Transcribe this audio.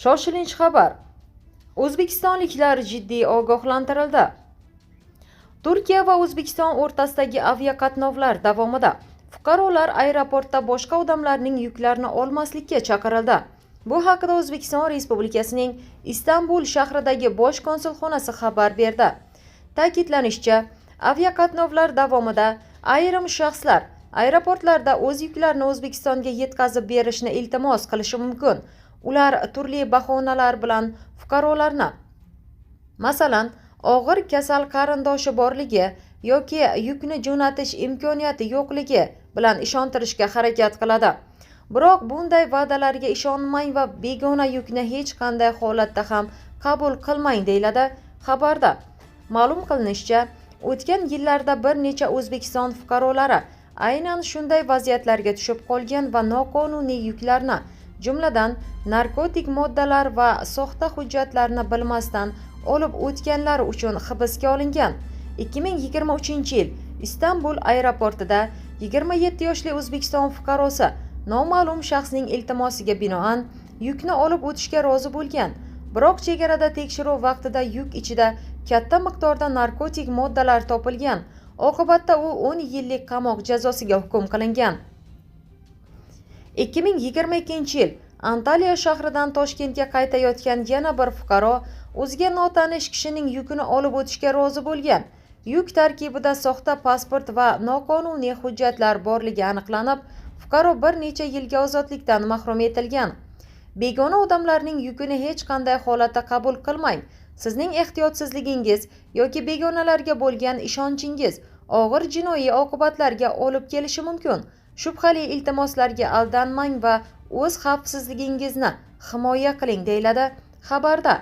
Shoshilinch xabar. O'zbekistonliklar jiddiy ogohlantirildi. Turkiya va O'zbekiston o'rtasidagi aviaqatnovlar davomida fuqarolar aeroportda boshqa odamlarning yuklarini olmaslikka chaqirildi. Bu haqida O'zbekiston Respublikasining Istanbul shahridagi bosh konsulxonasi xabar berdi. Ta'kidlanishicha, aviaqatnovlar davomida ayrim shaxslar aeroportlarda o'z yuklarini O'zbekistonga yetkazib berishni iltimos qilishi mumkin. Ular turli bahonalar bilan fuqarolarni, masalan, og'ir kasal qarindoshi borligi yoki yukni jo'natish imkoniyati yo'qligi bilan ishontirishga harakat qiladi. Biroq bunday va'dalarga ishonmang va begona yukni hech qanday holatda ham qabul qilmang, deyiladi xabarda. Ma'lum qilinishicha, o'tgan yillarda bir necha O'zbekiston fuqarolari aynan shunday vaziyatlarga tushib qolgan va noqonuniy yuklarni, jumladan narkotik moddalar va soxta hujjatlarni bilmasdan olib o'tganlari uchun hibsga olingan. 2023-yil Istanbul aeroportida 27 yoshli O'zbekiston fuqarosi noma'lum shaxsning iltimosiga binoan yukni olib o'tishga rozi bo'lgan. Biroq chegarada tekshiruv vaqtida yuk ichida katta miqdorda narkotik moddalar topilgan. Oqibatda u 10 yillik qamoq jazosiga hukm qilingan. 2022-yil Antaliya shahridan Toshkentga qaytayotgan yana bir fuqaro o'ziga notanish kishining yukini olib o'tishga rozi bo'lgan. Yuk tarkibida soxta pasport va noqonuniy hujjatlar borligi aniqlanib, fuqaro bir necha yilga ozodlikdan mahrum etilgan. Begona odamlarning yukini hech qanday holatda qabul qilmang. Sizning ehtiyotsizligingiz yoki begonalarga bo'lgan ishonchingiz og'ir jinoiy oqibatlarga olib kelishi mumkin. Shubhali iltimoslarga aldanmang va o'z xavfsizligingizni himoya qiling, deyiladi xabarda.